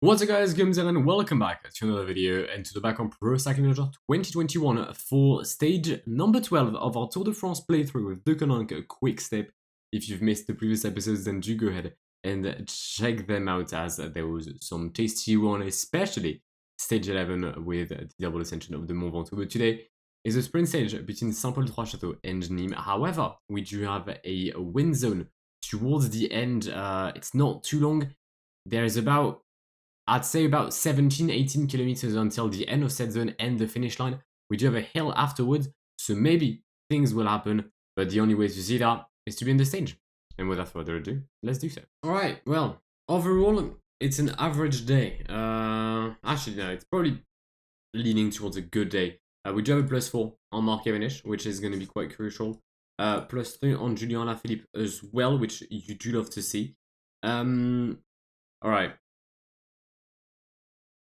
What's up guys, Games and welcome back to another video and to the Back on Pro Cycling Manager 2021 for stage number 12 of our Tour de France playthrough with Deceuninck Quick Step. If you've missed the previous episodes, then do go ahead and check them out, as there was some tasty one, especially stage 11 with the double ascension of the Mont Ventoux. But today is a sprint stage between Paul-Trois, Châteaux and Nîmes. However, we do have a wind zone towards the end. It's not too long. There's I'd say about 17-18 kilometers until the end of set zone and the finish line. We do have a hill afterwards, so maybe things will happen, but the only way to see that is to be in the stage. And without further ado, let's do so. Alright, well, overall, it's an average day. Actually, no, it's probably leaning towards a good day. We do have a +4 on Mark Cavendish, which is going to be quite crucial. +3 on Julien Alaphilippe as well, which you do love to see. Alright.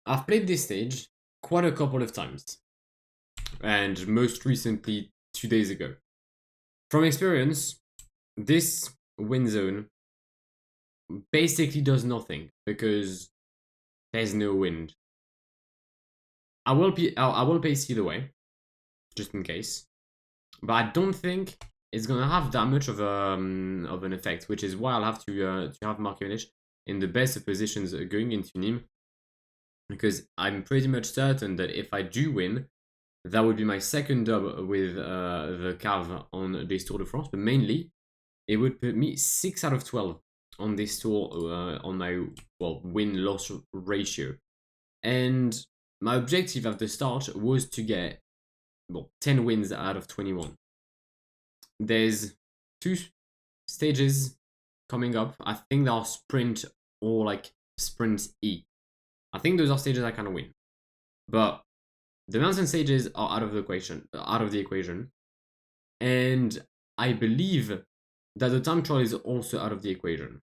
I've played this stage quite a couple of times, and most recently 2 days ago. From experience, this wind zone basically does nothing because there's no wind. I will pace either way, just in case, but I don't think it's gonna have that much of an effect, which is why I'll have to have Mark Cavendish in the best of positions going into Nîmes. Because I'm pretty much certain that if I do win, that would be my second dub with the Cav on this Tour de France. But mainly, it would put me 6 out of 12 on this tour on my win-loss ratio. And my objective at the start was to get 10 wins out of 21. There's 2 stages coming up. I think they are sprint or like sprint E. I think those are stages I can win, but the mountain stages are out of the equation, and I believe that the time trial is also out of the equation.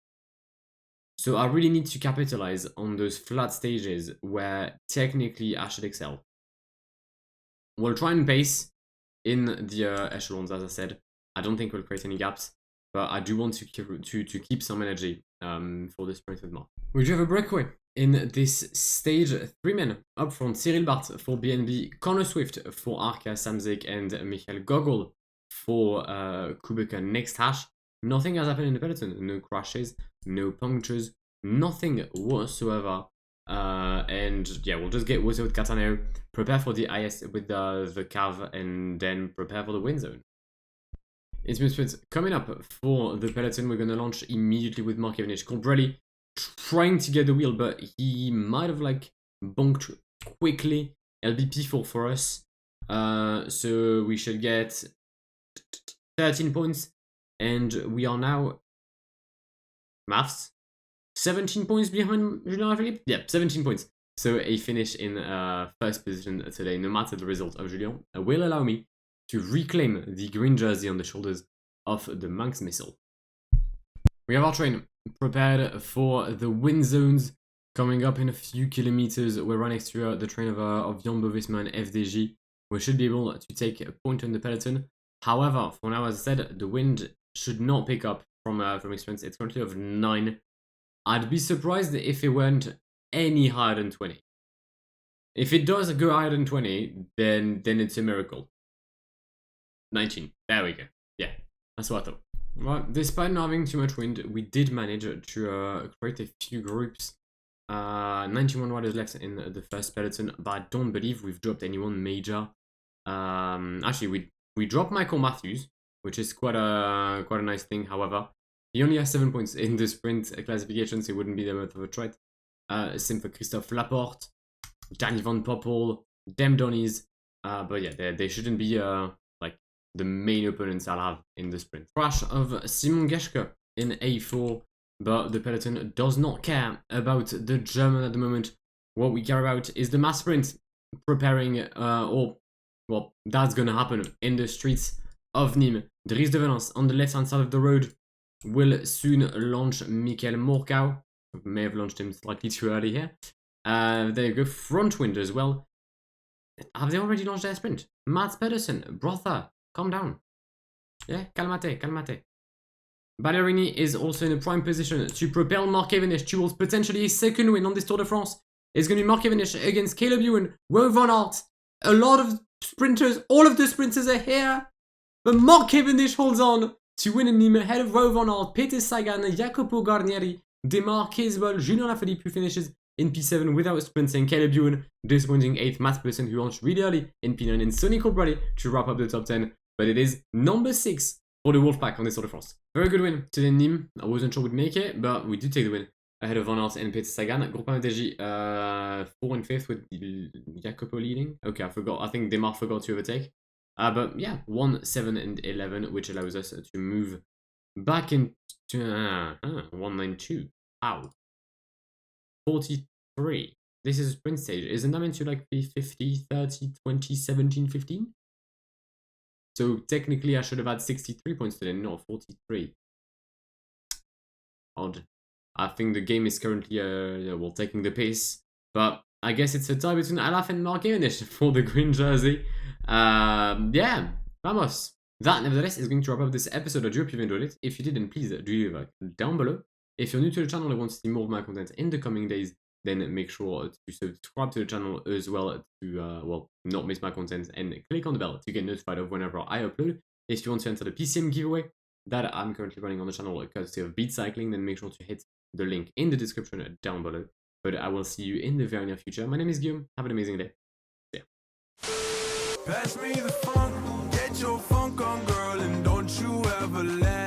So I really need to capitalize on those flat stages where technically I should excel. We'll try and pace in the echelons, as I said. I don't think we'll create any gaps, but I do want to keep some energy for the sprint with Mark. We do have a breakaway in this stage. 3 men up front: Cyril Bart for BNB, Connor Swift for Arca Samsic, and Michael Gogol for Kubica Next Hash. Nothing has happened in the peloton. No crashes, no punctures, nothing whatsoever. And yeah, we'll just get Wozo with Cataneo, prepare for the IS with the Cav, and then prepare for the wind zone. Intimate sprint coming up for the peloton. We're going to launch immediately with Mark Cavendish. Colbrelli trying to get the wheel, but he might have bonked quickly. LB P4 for us. So we should get 13 points, and we are now maths 17 points behind Julien Alaphilippe. Yeah, 17 points. So a finish in first position today, no matter the result of Julien, will allow me to reclaim the green jersey on the shoulders of the Manx Missile. We have our train prepared for the wind zones coming up in a few kilometers. We're right next to the train of Jumbo Visma and FDJ. We should be able to take a point on the peloton. However, for now, as I said, the wind should not pick up from experience. It's currently of 9. I'd be surprised if it went any higher than 20. If it does go higher than 20, then it's a miracle. 19. There we go. Yeah, that's what I thought. Well, despite not having too much wind, we did manage to create a few groups. 91 riders left in the first peloton, but I don't believe we've dropped anyone major. Actually, we dropped Michael Matthews, which is quite a nice thing. However, he only has 7 points in the sprint classification, so it wouldn't be that much of a threat. Same for Christophe Laporte, Danny Van Poppel, Dem Donnies. But yeah, they shouldn't be the main opponents I'll have in the sprint. Crash of Simon Geschke in A4, but the peloton does not care about the German at the moment. What we care about is the mass sprint preparing, that's gonna happen in the streets of Nîmes. Dries de Valence on the left hand side of the road will soon launch Michael Morkau. May have launched him slightly too early here. There you go, front wind as well. Have they already launched their sprint? Mats Pedersen, brother, calm down. Yeah, calmate. Ballerini is also in a prime position to propel Mark Cavendish towards potentially his second win on this Tour de France. It's going to be Mark Cavendish against Caleb Ewan, Wout van Aert. A lot of sprinters, all of the sprinters are here. But Mark Cavendish holds on to win in Nîmes ahead of Wout van Aert, Peter Sagan, Jacopo Guarnieri, Demar Caswell, Julien Lafilippe, who finishes in P7 without sprinting. Caleb Ewan, disappointing 8th. Matt Person, who launched really early in P9. And Sonny Colbrelli to wrap up the top 10. But it is number 6 for the Wolfpack on this Tour de France. Very good win today in Nîmes. I wasn't sure we'd make it, but we did take the win ahead of Van Aert and Peter Sagan. Groupama DG 4 and 5th with Jacopo leading. Okay, I forgot. I think Demar forgot to overtake. But yeah, 1, 7, and 11, which allows us to move back into 192. Ow. 43. This is a sprint stage. Isn't that meant to like be 50, 30, 20, 17, 15? So technically I should have had 63 points today, not 43. Odd. I think the game is currently well, taking the pace. But I guess it's a tie between Alaf and Mark Cavendish for the green jersey. Yeah, vamos. That, nevertheless, is going to wrap up this episode. I do hope you've enjoyed it. If you did, then please do leave a like down below. If you're new to the channel and want to see more of my content in the coming days, then make sure to subscribe to the channel as well to, well, not miss my content, and click on the bell to get notified of whenever I upload. If you want to enter the PCM giveaway that I'm currently running on the channel courtesy of Beat Cycling, then make sure to hit the link in the description down below. But I will see you in the very near future. My name is Guillaume. Have an amazing day. See ya. Pass me the funk, get your funk on, girl, and don't you ever let